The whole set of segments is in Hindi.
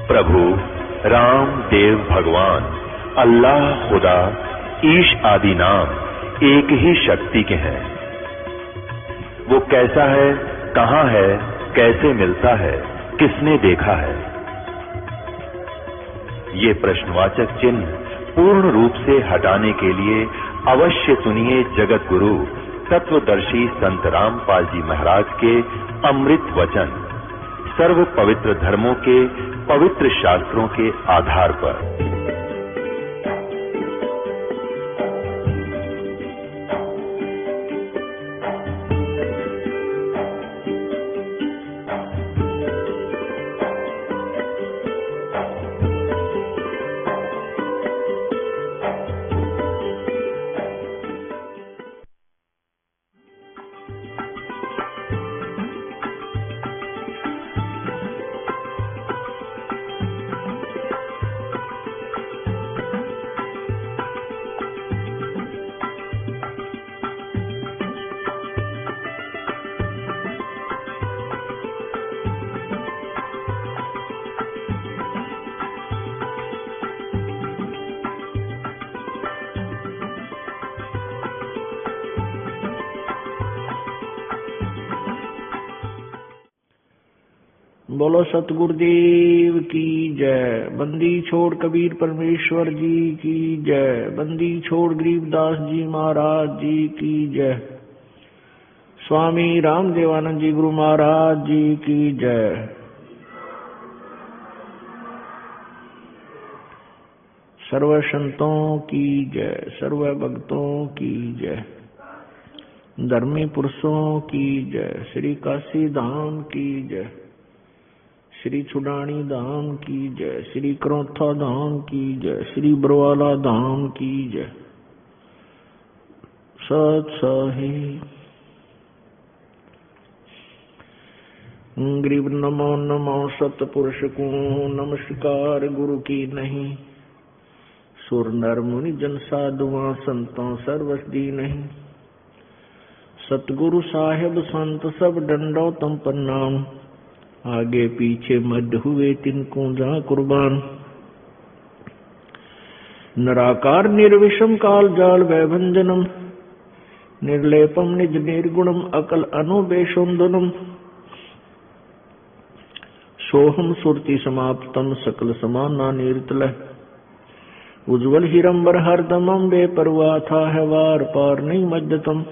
प्रभु राम देव भगवान अल्लाह खुदा ईश आदि नाम एक ही शक्ति के हैं। वो कैसा है, कहां है, कैसे मिलता है, किसने देखा है? ये प्रश्नवाचक चिन्ह पूर्ण रूप से हटाने के लिए अवश्य सुनिए जगत गुरु तत्वदर्शी संत रामपाल जी महाराज के अमृत वचन, सर्व पवित्र धर्मों के पवित्र शास्त्रों के आधार पर। बोलो सतगुरुदेव की जय। बंदी छोड़ कबीर परमेश्वर जी की जय। बंदी छोड़ गरीबदास जी महाराज जी की जय। स्वामी रामदेवानंद जी गुरु महाराज जी की जय। सर्व संतों की जय, सर्व भक्तों की जय, धर्मी पुरुषों की जय, श्री काशी धाम की जय, श्री छुडानी धाम की जय, श्री करौथा धाम की जय, श्री बरवाला धाम की जय। सत साहिब गरीब नमो नमो सतपुरुष को नमस्कार गुरु की नहीं। सुर नर मुनि जन साधुआ संतों सर्वस्दी नहीं। सतगुरु साहेब संत सब डंडो तम प्रणाम। आगे पीछे मध्य हुए तिनको जा कुर्बान। निराकार निर्विषम काल जाल वैभंजनम। निर्लेपम निज निर्गुणम अकल अनुबेशोन्दनम। सोहम सुरति समाप्तम सकल समाना निर्तल। उज्ज्वल हिरंबर हरदमम बेपरवाह था है वार पार नहीं मध्यतम।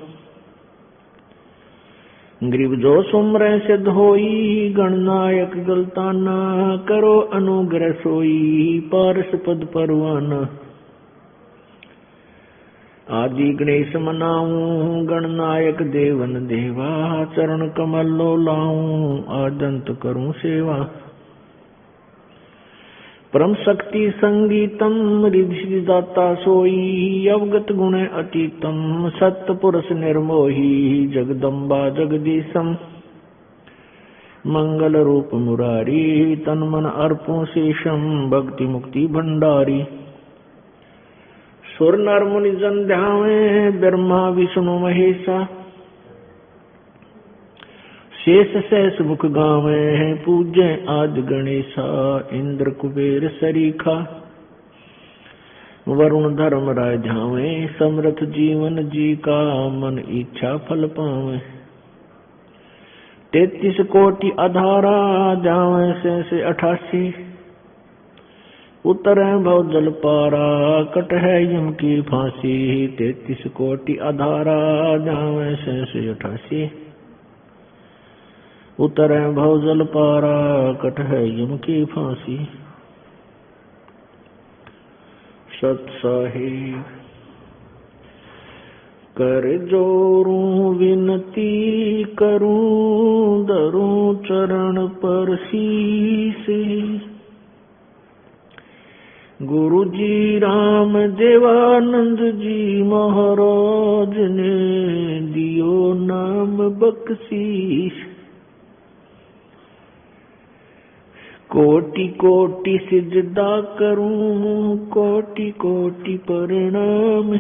ग्रीव जो सुमर सिद्ध होई गणनायक गलताना। करो अनुग्रह सोई पारस पद परवाना। आदि गणेश मनाऊं गणनायक देवन देवा। चरण कमल लो लाऊं आदंत करूं सेवा। परम शक्ति संगीतम रिधि दाता सोई। अवगत गुण अतीतम सत्य पुरुष निर्मोही। जगदम्बा जगदीशम मंगल रूप मुरारी। तन मन अर्पों शेषम भक्ति मुक्ति भंडारी। सुर नर मुनि जन ध्यावे ब्रह्मा विष्णु महेशा। शेष सहस मुख गावे पूज्य आदि गणेशा। इंद्र कुबेर सरीखा वरुण धर्म राय ध्यावे। समर्थ जीवन जी का मन इच्छा फल पावे। 33 कोटि अधारा जावे से 88। उतरे भव जल पारा कट है यम की फांसी। 33 कोटि अधारा जावे से 88। उतरे भव जल पारा कट है यम की फांसी। सत साहिब कर जोरूं विनती करूं। धरूं चरण पर शीस। गुरु जी राम देवानंद जी महाराज ने दियो नाम बख्शीश। कोटि कोटि सिजदा करूं कोटि कोटि प्रणाम।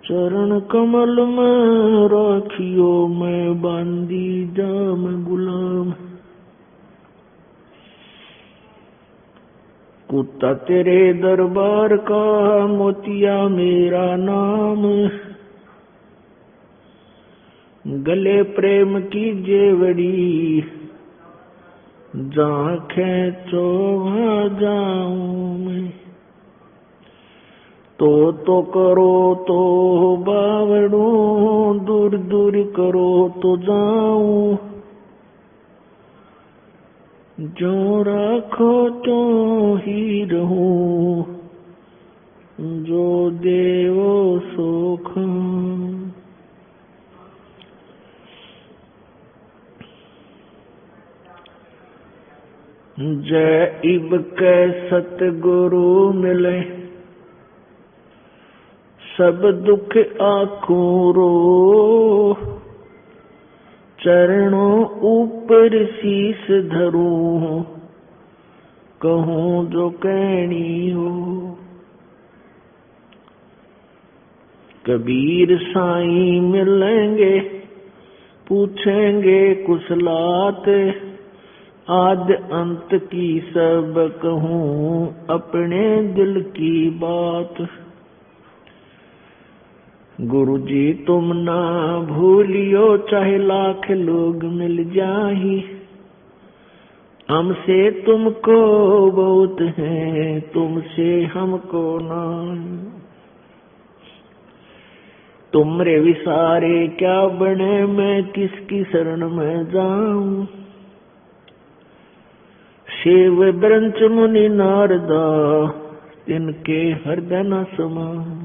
चरण कमल में राखियो मैं बांदी जाम गुलाम। कुत्ता तेरे दरबार का, मोतिया मेरा नाम। गले प्रेम की जेवड़ी, जहाँ खेचो वहाँ जाऊं मैं। तो करो तो बावड़ो, दूर दूर करो तो जाऊं। जो राखो तो ही रहूं, जो देवो सो खाऊं। जय इब के सतगुरु मिले, सब दुख आँखों रो। चरणों ऊपर शीस धरूं, कहूँ जो कहनी हो। कबीर साईं मिलेंगे, पूछेंगे कुशलात। आद अंत की सब कहूँ, अपने दिल की बात। गुरु जी तुम ना भूलियो, चाहे लाख लोग मिल जाही। हमसे तुमको बहुत है, तुमसे हमको ना। तुमरे विसारे क्या बने, मैं किसकी शरण में जाऊं। शिव ब्रंच मुनि नारदा, तिनके हृदय न समाऊं।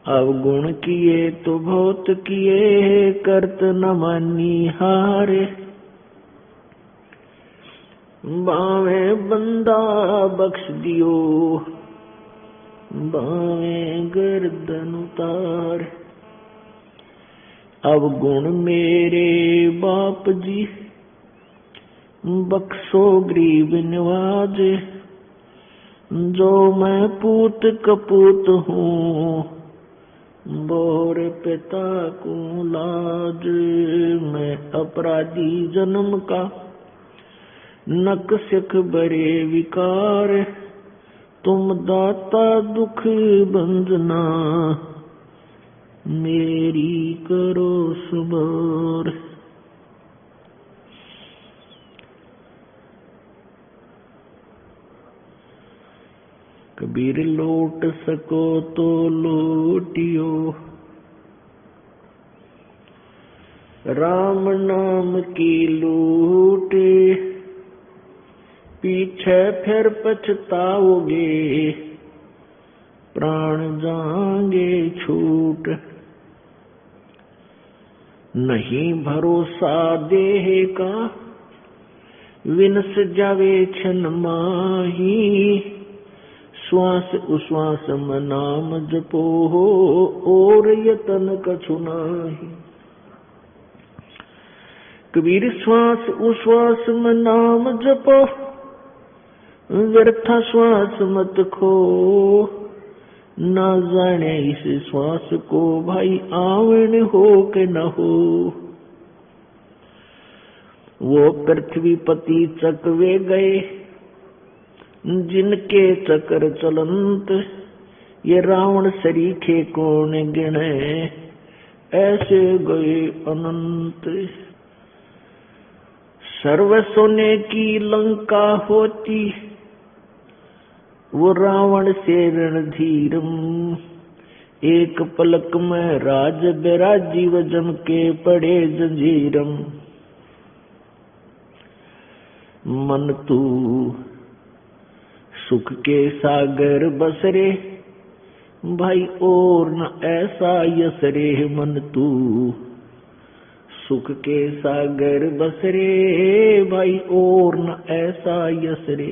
अवगुण किए तो बहुत किए, करत न मानी हारे। बावे बंदा बख्श दियो, बावे गर्दन उतार। अवगुण मेरे बाप जी, बख्शो गरीब नवाज। जो मैं पूत कपूत हूँ, बोर पिता को लाज। मैं अपराधी जन्म का, नक सिख बरे विकार। तुम दाता दुख बंजना, मेरी करो सुबार। कबीर लौट सको तो लौटियो, राम नाम की लूट। पीछे फिर पछताओगे, प्राण जाएंगे छूट। नहीं भरोसा देह का, विनस जावे छन माही। श्वास उश्वास में नाम जपो हो, और यतन कछु नाही। कबीर श्वास उश्वास में नाम जपो, व्यर्थ श्वास मत खो। ना जाने इस श्वास को भाई आवन हो के न हो। वो पृथ्वी पति चकवे गए, जिनके चक्र चलंत। ये रावण सरीखे कौन गिने, ऐसे गए अनंत। सर्व सोने की लंका होती, वो रावण से रणधीरम। एक पलक में राज बिराजीव, जम के पड़े जंजीरम। मन तू सुख के सागर बसरे, भाई और न ऐसा यसरे। मन तू सुख के सागर बसरे, भाई और न ऐसा यसरे।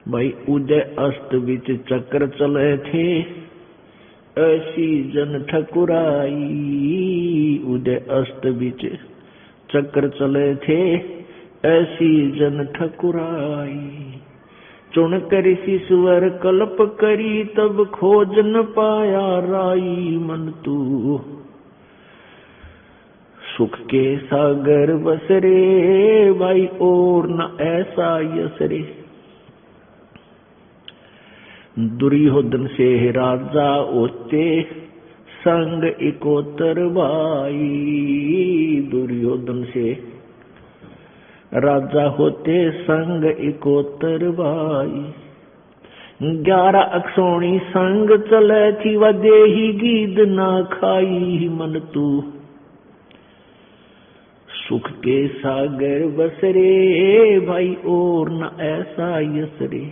भाई उदय अस्त बिच चक्र चले थे, ऐसी जन ठकुराई। उदय अस्त बिच चक्र चले थे, ऐसी जन ठकुराई। चुन कर ईश्वर कल्प करी, तब खोज न पाया राई। मन तू सुख के सागर बस रे भाई और न ऐसा यस रे। दुर्योधन से राजा होते संग इकोतर भाई, दुर्योधन से राजा होते संग इकोतर भाई। 11 अक्षोणी संग चले थी व देही गीद ना खाई मन तू। सुख के सागर बस रे भाई और न ऐसा यस रे।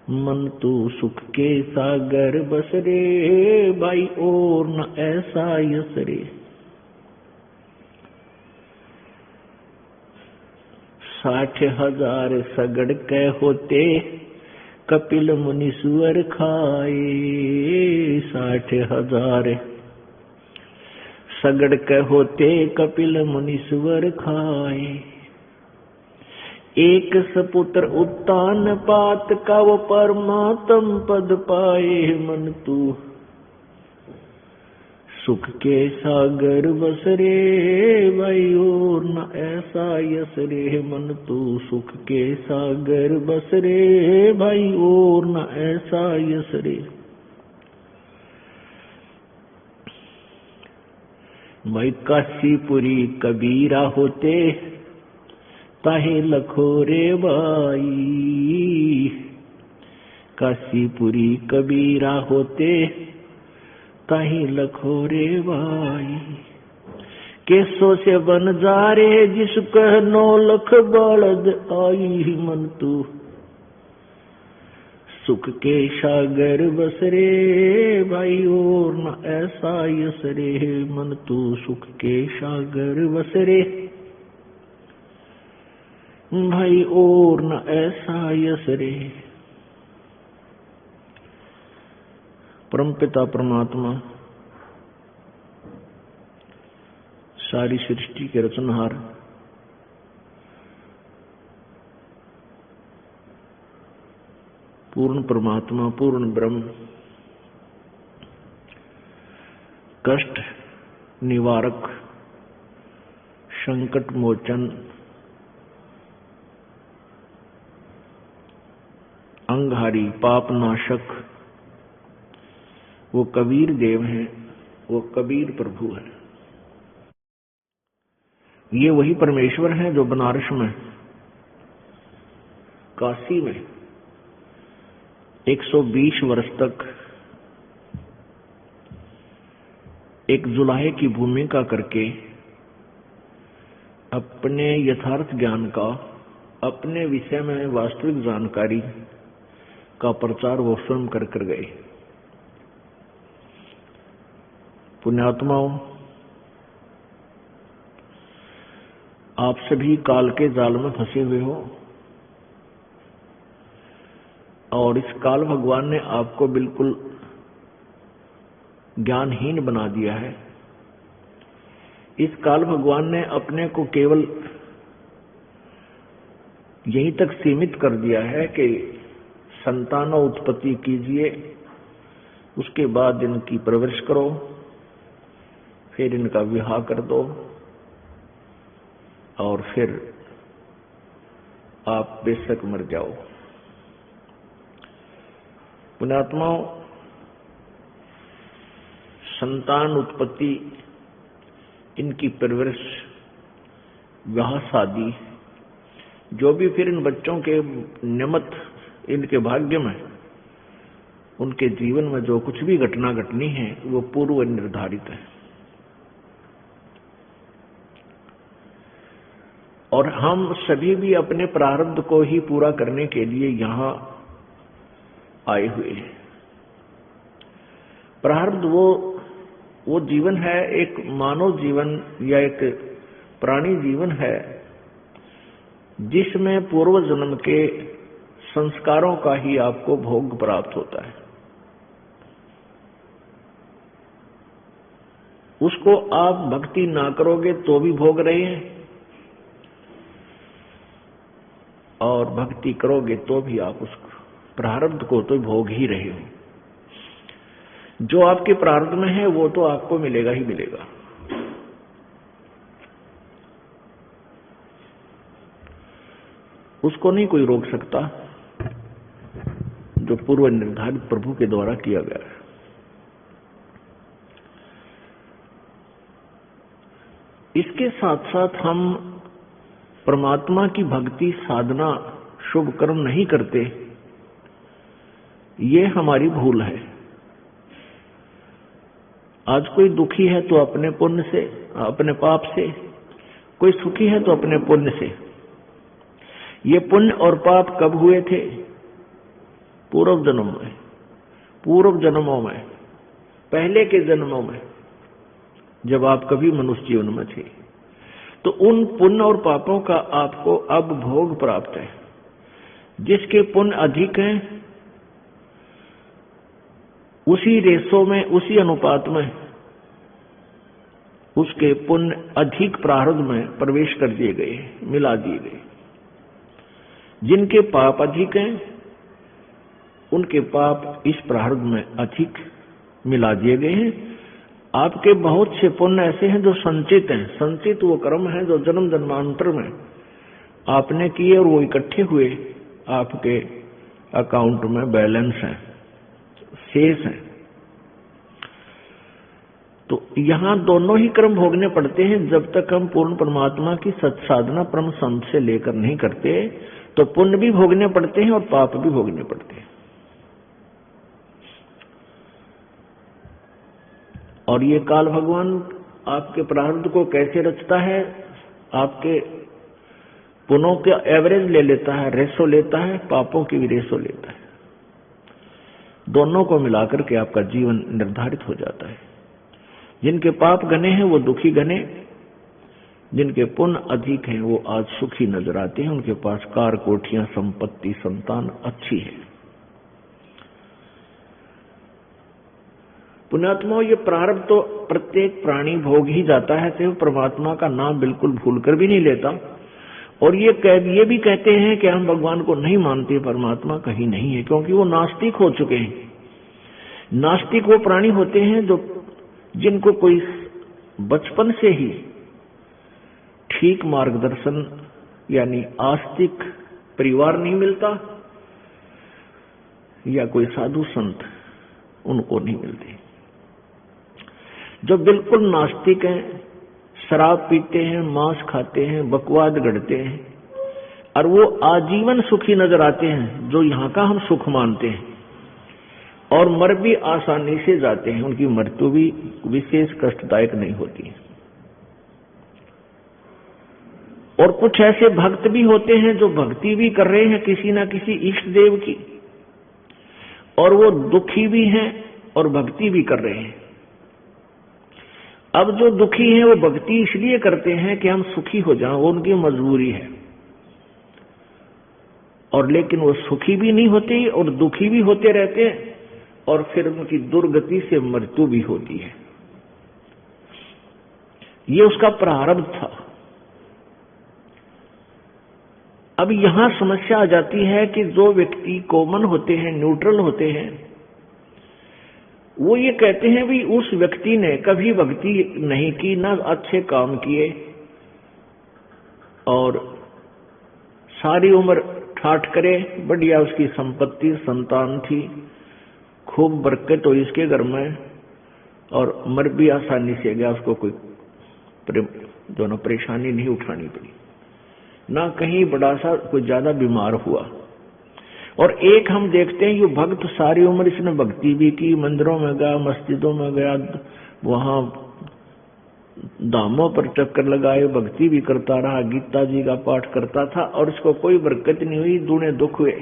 मन तू सुख के सागर बस रे भाई और न ऐसा यस रे। 60,000 सगड़ के होते कपिल मुनीश्वर खाए। 60,000 सगड़ के होते कपिल मुनीश्वर खाए। एक सपुत्र उत्तान पात का वो परमात्म पद पाए मन तू। सुख के सागर बस रे भाई और न ऐसा यस रे। मन तू सुख के सागर बस रे भाई और न ऐसा यस रे। भाई काशीपुरी कबीरा होते ताहे लखोरे भाई। काशीपुरी कबीरा होते ताही लखोरे भाई। केसों से बन जा रे जिस कह 9 लख बलद आई मन तू। सुख के सागर बस रे भाई और न ऐसा यस रे। मन तू सुख के सागर बस रे भाई और न ऐसा यस रे। परमपिता परमात्मा सारी सृष्टि के रचनहार, पूर्ण परमात्मा, पूर्ण ब्रह्म, कष्ट निवारक, संकट मोचन, अंगहारी, पाप नाशक, वो कबीर देव हैं, वो कबीर प्रभु है। ये वही परमेश्वर हैं जो बनारस में, काशी में 120 वर्ष तक एक जुलाहे की भूमिका करके अपने यथार्थ ज्ञान का, अपने विषय में वास्तविक जानकारी का प्रचार वो स्वयं कर गए। पुण्यात्माओं, आप सभी काल के जाल में फंसे हुए हो और इस काल भगवान ने आपको बिल्कुल ज्ञानहीन बना दिया है। इस काल भगवान ने अपने को केवल यहीं तक सीमित कर दिया है कि संतानों उत्पत्ति कीजिए, उसके बाद इनकी परवरिश करो, फिर इनका विवाह कर दो और फिर आप बेशक मर जाओ। पुण्यात्माओं, संतान उत्पत्ति, इनकी परवरिश, विवाह शादी, जो भी फिर इन बच्चों के निमित्त इनके भाग्य में, उनके जीवन में जो कुछ भी घटना घटनी है वो पूर्व निर्धारित है। और हम सभी भी अपने प्रारब्ध को ही पूरा करने के लिए यहाँ आए हुए हैं। प्रारब्ध वो जीवन है, एक मानव जीवन या एक प्राणी जीवन है जिसमें पूर्व जन्म के संस्कारों का ही आपको भोग प्राप्त होता है। उसको आप भक्ति ना करोगे तो भी भोग रहे हैं और भक्ति करोगे तो भी आप उस प्रारब्ध को तो भोग ही रहे हो। जो आपके प्रारब्ध में है वो तो आपको मिलेगा ही मिलेगा। उसको नहीं कोई रोक सकता जो पूर्व निर्धारित प्रभु के द्वारा किया गया है। इसके साथ साथ हम परमात्मा की भक्ति साधना शुभ कर्म नहीं करते, ये हमारी भूल है। आज कोई दुखी है तो अपने पुण्य से, अपने पाप से, कोई सुखी है तो अपने पुण्य से। ये पुण्य और पाप कब हुए थे? पूर्व जन्म में, पूर्व जन्मों में, पहले के जन्मों में, जब आप कभी मनुष्य जीवन में थे। तो उन पुण्य और पापों का आपको अब भोग प्राप्त है। जिसके पुण्य अधिक हैं उसी रेशो में, उसी अनुपात में उसके पुण्य अधिक प्रारब्ध में प्रवेश कर दिए गए, मिला दिए गए। जिनके पाप अधिक हैं उनके पाप इस प्रारब्ध में अधिक मिला दिए गए हैं। आपके बहुत से पुण्य ऐसे हैं जो संचित हैं। संचित वो कर्म है जो जन्म जन्मांतर में आपने किए और वो इकट्ठे हुए आपके अकाउंट में बैलेंस हैं, शेष हैं। तो यहां दोनों ही कर्म भोगने पड़ते हैं। जब तक हम पूर्ण परमात्मा की सत्साधना परम संत से लेकर नहीं करते तो पुण्य भी भोगने पड़ते हैं और पाप भी भोगने पड़ते हैं। और ये काल भगवान आपके प्रारब्ध को कैसे रचता है? आपके पुण्यों के एवरेज ले लेता है, रेशो लेता है, पापों की भी रेशो लेता है। दोनों को मिलाकर के आपका जीवन निर्धारित हो जाता है। जिनके पाप घने हैं वो दुखी घने, जिनके पुण्य अधिक हैं वो आज सुखी नजर आते हैं। उनके पास कार, कोठियां, संपत्ति, संतान अच्छी है। पुण्यात्माओं, ये प्रारब्ध तो प्रत्येक प्राणी भोग ही जाता है, तो परमात्मा का नाम बिल्कुल भूलकर भी नहीं लेता। और ये भी कहते हैं कि हम भगवान को नहीं मानते, परमात्मा कहीं नहीं है, क्योंकि वो नास्तिक हो चुके हैं। नास्तिक वो प्राणी होते हैं जो जिनको कोई बचपन से ही ठीक मार्गदर्शन यानी आस्तिक परिवार नहीं मिलता या कोई साधु संत उनको नहीं मिलते। जो बिल्कुल नास्तिक हैं, शराब पीते हैं, मांस खाते हैं, बकवाद गढ़ते हैं और वो आजीवन सुखी नजर आते हैं, जो यहाँ का हम सुख मानते हैं, और मर भी आसानी से जाते हैं। उनकी मृत्यु भी विशेष कष्टदायक नहीं होती। और कुछ ऐसे भक्त भी होते हैं जो भक्ति भी कर रहे हैं किसी न किसी इष्ट देव की, और वो दुखी भी हैं और भक्ति भी कर रहे हैं। अब जो दुखी हैं वो भक्ति इसलिए करते हैं कि हम सुखी हो जाएं, वो उनकी मजबूरी है। और लेकिन वो सुखी भी नहीं होते और दुखी भी होते रहते हैं, और फिर उनकी दुर्गति से मृत्यु भी होती है। ये उसका प्रारब्ध था। अब यहां समस्या आ जाती है कि जो व्यक्ति कॉमन होते हैं, न्यूट्रल होते हैं, वो ये कहते हैं भी उस व्यक्ति ने कभी भक्ति नहीं की, ना अच्छे काम किए, और सारी उम्र ठाठ करे, बढ़िया उसकी संपत्ति, संतान थी, खूब बरकत हो इसके घर में, और मर भी आसानी से गया, उसको कोई दोनों परेशानी नहीं उठानी पड़ी, ना कहीं बड़ा सा कोई ज्यादा बीमार हुआ। और एक हम देखते हैं ये भक्त सारी उम्र इसने भक्ति भी की, मंदिरों में गया, मस्जिदों में गया, वहां धामों पर चक्कर लगाए, भक्ति भी करता रहा, गीता जी का पाठ करता था, और इसको कोई बरकत नहीं हुई, दूने दुख हुए।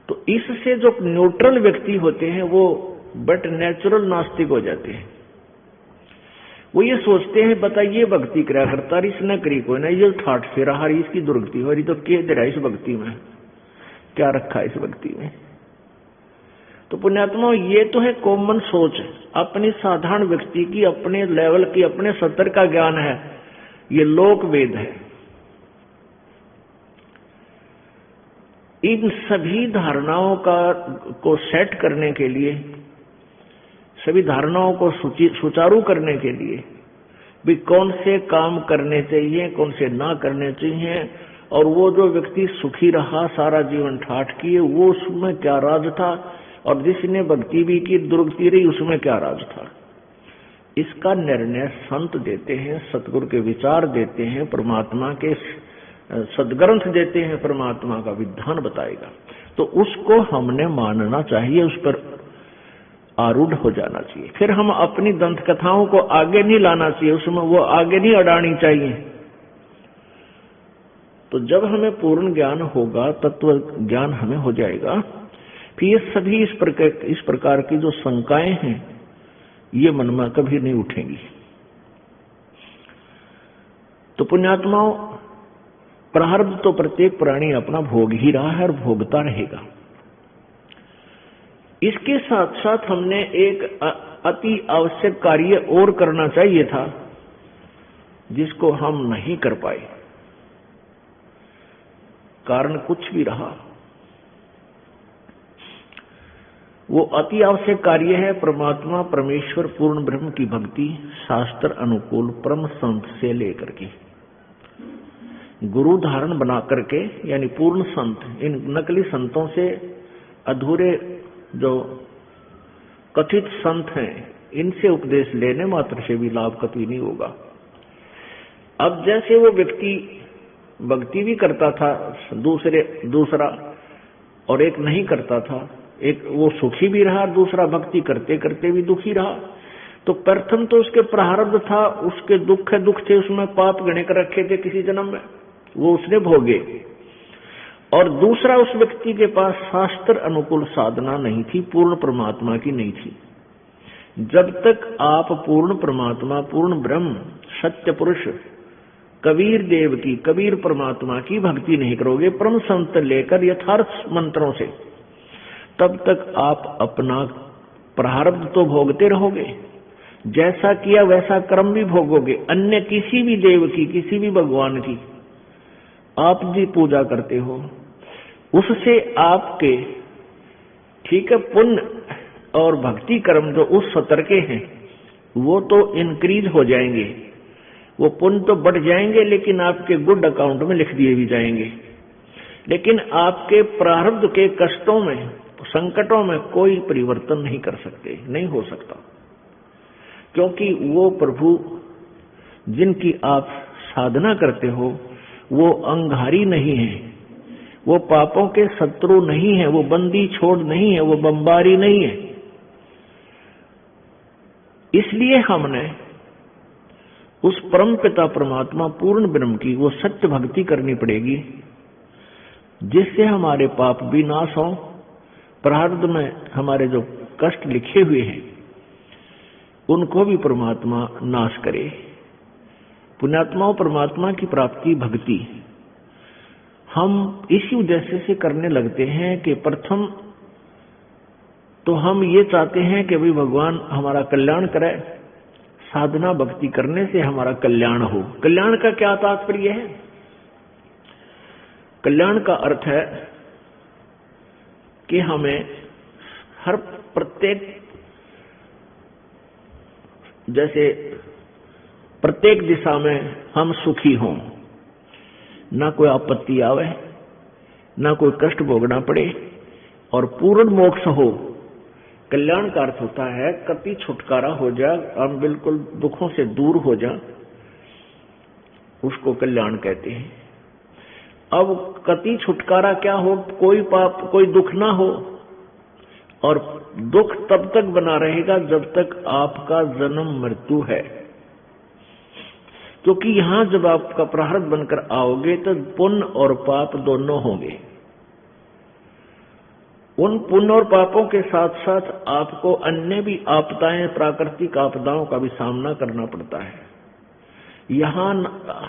तो इससे जो न्यूट्रल व्यक्ति होते हैं वो बट नेचुरल नास्तिक हो जाते हैं। वो ये सोचते हैं बताइए भक्ति करा करता रही, इसने करी कोई ना, ये ठाठ से रहा, इसकी दुर्गति हो रही, तो क्या दे रहा इस भक्ति में, क्या रखा इस भक्ति में। तो पुण्यात्मा, ये तो है कॉमन सोच, अपनी साधारण व्यक्ति की, अपने लेवल की, अपने स्तर का ज्ञान है, ये लोक वेद है। इन सभी धारणाओं को सेट करने के लिए, सभी धारणाओं को सुचारू करने के लिए भी कौन से काम करने चाहिए, कौन से ना करने चाहिए, और वो जो व्यक्ति सुखी रहा सारा जीवन ठाठ किए, वो उसमें क्या राज था, और जिसने भक्ति भी की दुर्गति रही उसमें क्या राज था। इसका निर्णय संत देते हैं, सतगुरु के विचार देते हैं, परमात्मा के सदग्रंथ देते हैं, परमात्मा का विधान बताएगा, तो उसको हमने मानना चाहिए, उस पर आरूढ़ हो जाना चाहिए। फिर हम अपनी दंत कथाओं को आगे नहीं लाना चाहिए, उसमें वो आगे नहीं अड़ानी चाहिए। तो जब हमें पूर्ण ज्ञान होगा, तत्व ज्ञान हमें हो जाएगा, फिर ये सभी इस प्रकार की जो शंकाएं हैं ये मन में कभी नहीं उठेंगी। तो पुण्यात्माओं, प्रारब्ध तो प्रत्येक प्राणी अपना भोग ही रहा है और भोगता रहेगा। इसके साथ साथ हमने एक अति आवश्यक कार्य और करना चाहिए था, जिसको हम नहीं कर पाए, कारण कुछ भी रहा। वो अति आवश्यक कार्य है परमात्मा परमेश्वर पूर्ण ब्रह्म की भक्ति, शास्त्र अनुकूल परम संत से लेकर के गुरु धारण बना करके, यानी पूर्ण संत, इन नकली संतों से, अधूरे जो कथित संत हैं, इनसे उपदेश लेने मात्र से भी लाभ कभी नहीं होगा। अब जैसे वो व्यक्ति भक्ति भी करता था दूसरा, और एक नहीं करता था, एक वो सुखी भी रहा, दूसरा भक्ति करते करते भी दुखी रहा, तो प्रथम तो उसके प्रारब्ध था, उसके दुख थे, उसमें पाप गणे कर रखे थे किसी जन्म में, वो उसने भोगे। और दूसरा, उस व्यक्ति के पास शास्त्र अनुकूल साधना नहीं थी, पूर्ण परमात्मा की नहीं थी। जब तक आप पूर्ण परमात्मा, पूर्ण ब्रह्म, सत्य पुरुष कबीर देव की, कबीर परमात्मा की भक्ति नहीं करोगे परम संत लेकर यथार्थ मंत्रों से, तब तक आप अपना प्रारब्ध तो भोगते रहोगे, जैसा किया वैसा कर्म भी भोगोगे। अन्य किसी भी देव की, किसी भी भगवान की आप जी पूजा करते हो, उससे आपके, ठीक है, पुण्य और भक्ति कर्म जो उस स्तर के हैं वो तो इंक्रीज हो जाएंगे, वो पुण्य तो बढ़ जाएंगे, लेकिन आपके गुड अकाउंट में लिख दिए भी जाएंगे। लेकिन आपके प्रारब्ध के कष्टों में, संकटों में कोई परिवर्तन नहीं कर सकते, नहीं हो सकता, क्योंकि वो प्रभु जिनकी आप साधना करते हो वो अंगारी नहीं है, वो पापों के शत्रु नहीं है, वो बंदी छोड़ नहीं है, वो बम्बारी नहीं है। इसलिए हमने उस परम पिता परमात्मा पूर्ण ब्रह्म की वो सत्य भक्ति करनी पड़ेगी, जिससे हमारे पाप भी नाश हो, प्रारब्ध में हमारे जो कष्ट लिखे हुए हैं उनको भी परमात्मा नाश करे। पुण्यात्माओं, परमात्मा की प्राप्ति भक्ति हम इसी उद्देश्य से करने लगते हैं कि प्रथम तो हम ये चाहते हैं कि भाई भगवान हमारा कल्याण करे, साधना भक्ति करने से हमारा कल्याण हो। कल्याण का क्या तात्पर्य है? कल्याण का अर्थ है कि हमें हर प्रत्येक, जैसे प्रत्येक दिशा में हम सुखी हों, ना कोई आपत्ति आवे, ना कोई कष्ट भोगना पड़े, और पूर्ण मोक्ष हो। कल्याण का अर्थ होता है कति छुटकारा हो जाए, हम बिल्कुल दुखों से दूर हो जाए, उसको कल्याण कहते हैं। अब कति छुटकारा क्या हो? कोई पाप, कोई दुख ना हो, और दुख तब तक बना रहेगा जब तक आपका जन्म मृत्यु है, क्योंकि यहां जब आपका प्रारब्ध बनकर आओगे तो पुण्य और पाप दोनों होंगे। उन पुण्य और पापों के साथ साथ आपको अन्य भी आपदाएं, प्राकृतिक आपदाओं का भी सामना करना पड़ता है। यहाँ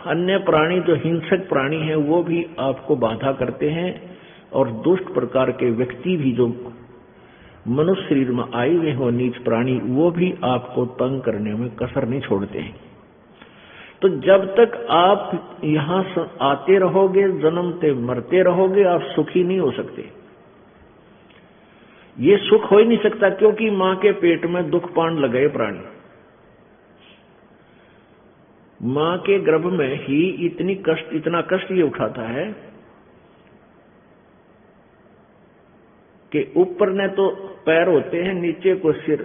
अन्य प्राणी जो हिंसक प्राणी हैं वो भी आपको बाधा करते हैं, और दुष्ट प्रकार के व्यक्ति भी जो मनुष्य शरीर में आए हुए हो, नीच प्राणी, वो भी आपको तंग करने में कसर नहीं छोड़ते हैं। तो जब तक आप यहाँ आते रहोगे, जन्मते मरते रहोगे, आप सुखी नहीं हो सकते। ये सुख हो ही नहीं सकता, क्योंकि मां के पेट में दुख पान लगे प्राणी। मां के गर्भ में ही इतना कष्ट ये उठाता है कि ऊपर ने तो पैर होते हैं, नीचे को सिर,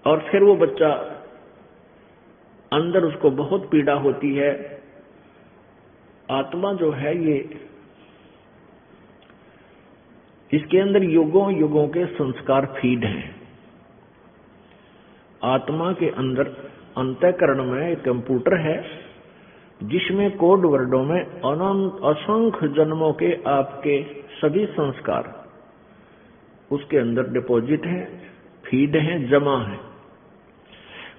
और फिर वो बच्चा अंदर उसको बहुत पीड़ा होती है। आत्मा जो है ये, इसके अंदर युगों युगों के संस्कार फीड हैं। आत्मा के अंदर अंतःकरण में एक कंप्यूटर है जिसमें कोड वर्डों में अनंत असंख्य जन्मों के आपके सभी संस्कार उसके अंदर डिपॉजिट हैं, फीड हैं, जमा हैं।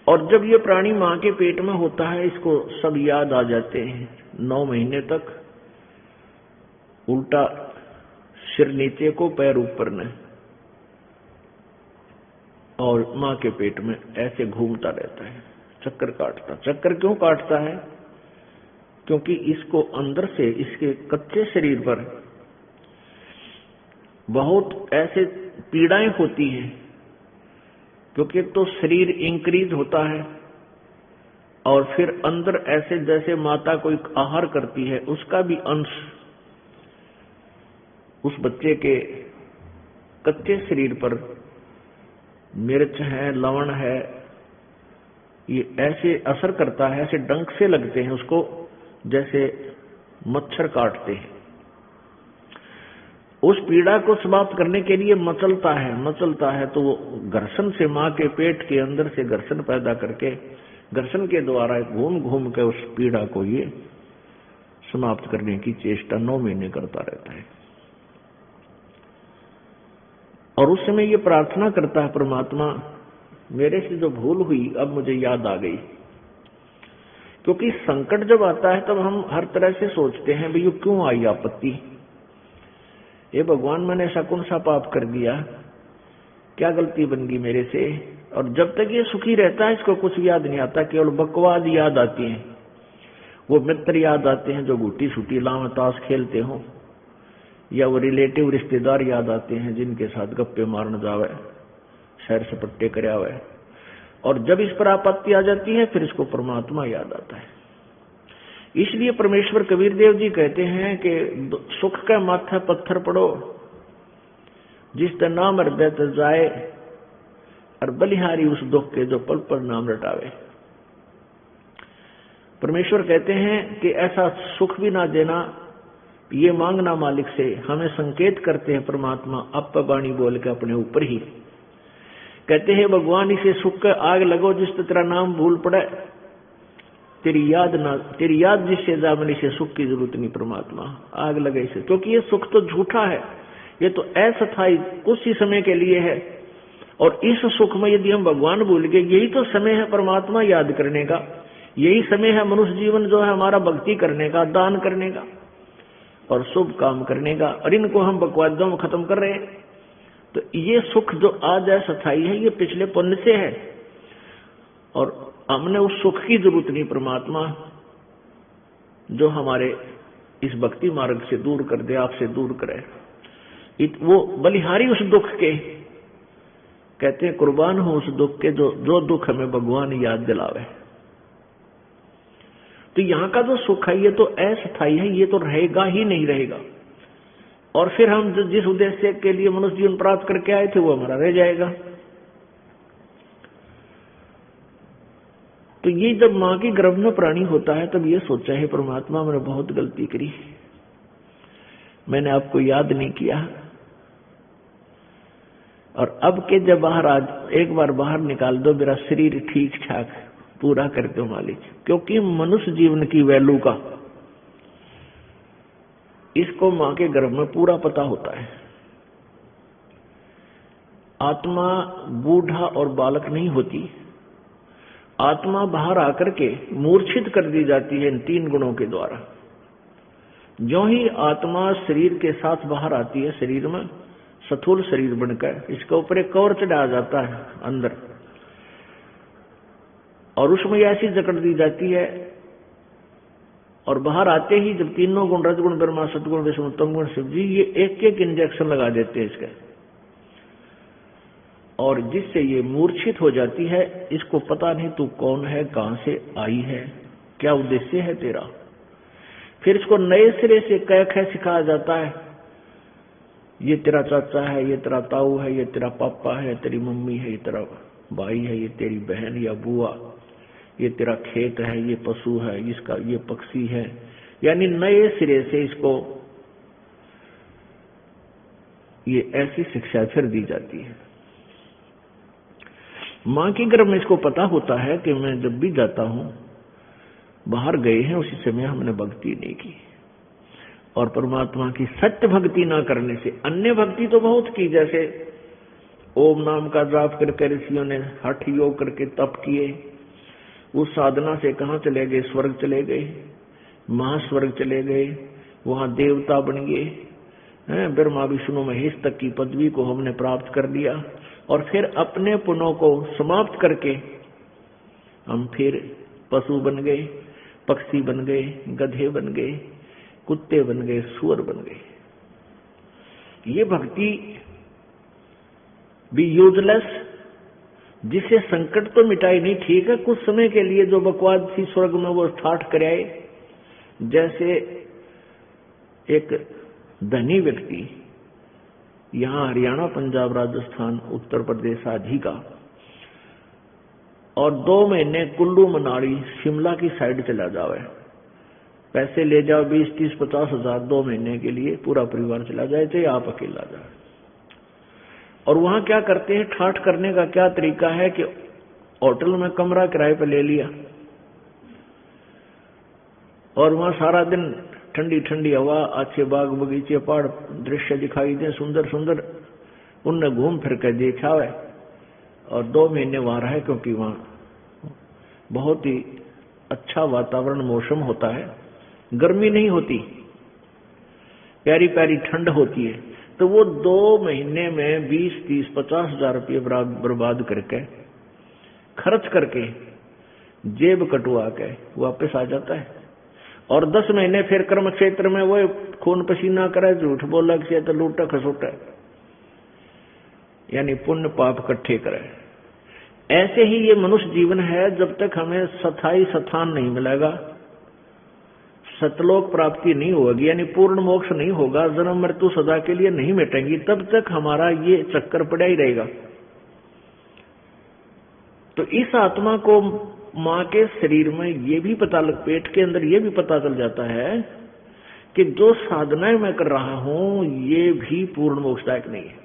और जब ये प्राणी मां के पेट में होता है, इसको सब याद आ जाते हैं। 9 महीने तक उल्टा सिर नीचे को, पैर ऊपर ने, और मां के पेट में ऐसे घूमता रहता है, चक्कर काटता। चक्कर क्यों काटता है? क्योंकि इसको अंदर से, इसके कच्चे शरीर पर बहुत ऐसे पीड़ाएं होती हैं, क्योंकि तो शरीर इंक्रीज होता है और फिर अंदर ऐसे जैसे माता कोई आहार करती है, उसका भी अंश उस बच्चे के कच्चे शरीर पर मिर्च है, लवण है, ये ऐसे असर करता है, ऐसे डंक से लगते हैं उसको जैसे मच्छर काटते हैं। उस पीड़ा को समाप्त करने के लिए मचलता है, तो वो घर्षण से मां के पेट के अंदर से घर्षण पैदा करके, घर्षण के द्वारा घूम घूम के उस पीड़ा को ये समाप्त करने की चेष्टा 9 महीने करता रहता है। और उस समय ये प्रार्थना करता है, परमात्मा मेरे से जो भूल हुई अब मुझे याद आ गई। क्योंकि संकट जब आता है तब हम हर तरह से सोचते हैं भाई ये क्यों आई आपत्ति, ये भगवान मैंने ऐसा कौन सा पाप कर दिया, क्या गलती बन गई मेरे से। और जब तक ये सुखी रहता है इसको कुछ याद नहीं आता, केवल बकवाद याद आती है। वो मित्र याद आते हैं जो गुटी छुटी लाव ताश खेलते हो, या वो रिलेटिव रिश्तेदार याद आते हैं जिनके साथ गप्पे मारने जावे, सैर सपट्टे करावे। और जब इस पर आपत्ति आ जाती है फिर इसको परमात्मा याद आता है। इसलिए परमेश्वर कबीर देव जी कहते हैं कि सुख का माथा पत्थर पड़ो, जिस तरह नाम हृदय तर जाए, और बलिहारी उस दुख के जो पल पल नाम रटावे। परमेश्वर कहते हैं कि ऐसा सुख भी ना देना, ये मांगना मालिक से। हमें संकेत करते हैं परमात्मा अप बाणी बोल के अपने ऊपर ही कहते हैं, भगवान इसे सुख का आग लगो जिस तेरा नाम भूल पड़े, तेरी याद जिससे जामन, इसे सुख की जरूरत नहीं परमात्मा, आग लगे इसे। क्योंकि ये सुख तो झूठा है, ये तो अस्थायी कुछ ही समय के लिए है। और इस सुख में यदि हम भगवान भूल गए, यही तो समय है परमात्मा याद करने का, यही समय है मनुष्य जीवन जो है हमारा भक्ति करने का, दान करने का और शुभ काम करने का। और इनको हम बकवादों में खत्म कर रहे हैं। तो ये सुख जो आज अस्थायी है, ये पिछले पुण्य से है, और हमने उस सुख की जरूरत नहीं परमात्मा जो हमारे इस भक्ति मार्ग से दूर कर दे, आपसे दूर करे। वो बलिहारी उस दुख के, कहते हैं कुर्बान हो उस दुख के जो दुख हमें भगवान याद दिलावे। तो यहाँ का जो सुख है ये तो अस्थायी है, ये तो रहेगा ही नहीं रहेगा। और फिर हम जिस उद्देश्य के लिए मनुष्य जीवन प्राप्त करके आए थे वो हमारा रह जाएगा। तो ये जब मां के गर्भ में प्राणी होता है तब ये सोचा है परमात्मा मैंने बहुत गलती करी, मैंने आपको याद नहीं किया। और अब के जब बाहर आज एक बार बाहर निकाल दो, मेरा शरीर ठीक ठाक पूरा कर दो मालिक। क्योंकि मनुष्य जीवन की वैल्यू का इसको मां के गर्भ में पूरा पता होता है। आत्मा बूढ़ा और बालक नहीं होती, आत्मा बाहर आकर के मूर्छित कर दी जाती है इन 3 गुणों के द्वारा। जो ही आत्मा शरीर के साथ बाहर आती है, शरीर में स्थूल शरीर बनकर इसके ऊपर एक कवर चढ़ाया जाता है अंदर, और उसमें ऐसी जकड़ दी जाती है। और बाहर आते ही जब 3 गुण रजगुण ब्रह्मा सतगुण विष्णु तम गुण शिव जी, ये एक एक इंजेक्शन लगा देते हैं इसके। और जिससे ये मूर्छित हो जाती है, इसको पता नहीं तू कौन है, कहां से आई है, क्या उद्देश्य है तेरा। फिर इसको नए सिरे से कह कह सिखाया जाता है, ये तेरा चाचा है, ये तेरा ताऊ है, ये तेरा पापा है, तेरी मम्मी है, ये तेरा भाई है, ये तेरी बहन या बुआ, ये तेरा खेत है, ये पशु है, इसका ये पक्षी है। यानी नए सिरे से इसको ये ऐसी शिक्षा फिर दी जाती है। मां के गर्भ में इसको पता होता है कि मैं जब भी जाता हूं, बाहर गए हैं उसी समय हमने भक्ति नहीं की, और परमात्मा की सत्य भक्ति ना करने से अन्य भक्ति तो बहुत की, जैसे ओम नाम का जाप करके ऋषियों ने हठ योग करके तप किए, उस साधना से कहां चले गए, स्वर्ग चले गए, महास्वर्ग चले गए, वहां देवता बन गए, ब्रह्मा विष्णु महेश तक की पदवी को हमने प्राप्त कर लिया। और फिर अपने पुण्यों को समाप्त करके हम फिर पशु बन गए, पक्षी बन गए, गधे बन गए, कुत्ते बन गए, सुअर बन गए। ये भक्ति भी यूजलेस, जिसे संकट तो मिटाई नहीं, ठीक है कुछ समय के लिए जो बकवाद थी स्वर्ग में वो ठाठ कर आए। जैसे एक धनी व्यक्ति यहाँ हरियाणा, पंजाब, राजस्थान, उत्तर प्रदेश आदि का, और 2 महीने कुल्लू मनाली शिमला की साइड चला जावे, पैसे ले जाओ 20, 30, 50 हजार 2 महीने के लिए, पूरा परिवार चला जाए, चाहे आप अकेला जाए। और वहां क्या करते हैं, ठाठ करने का क्या तरीका है कि होटल में कमरा किराए पर ले लिया, और वहां सारा दिन ठंडी ठंडी हवा, अच्छे बाग बगीचे, पहाड़ दृश्य दिखाई दे, सुंदर सुंदर, उनने घूम फिर कर देखा है, और 2 महीने वहां रहे, क्योंकि वहां बहुत ही अच्छा वातावरण, मौसम होता है, गर्मी नहीं होती, प्यारी प्यारी ठंड होती है। तो वो 2 महीने में 20, 30, 50 हजार रुपये बर्बाद करके, खर्च करके, जेब कटवा के वापस आ जाता है। और 10 महीने फिर कर्म क्षेत्र में वो खून पसीना करे, झूठ बोला कि तो लूटा खसोटा, यानी पुण्य पाप इकट्ठे करे। ऐसे ही ये मनुष्य जीवन है, जब तक हमें स्थायी स्थान नहीं मिलेगा, सतलोक प्राप्ति नहीं होगी, यानी पूर्ण मोक्ष नहीं होगा, जन्म मृत्यु सदा के लिए नहीं मिटेंगी, तब तक हमारा ये चक्कर पड़ा ही रहेगा। तो इस आत्मा को मां के शरीर में ये भी पता पेट के अंदर ये भी पता चल जाता है कि जो साधनाएं मैं कर रहा हूं ये भी पूर्ण मोक्षदायक नहीं है,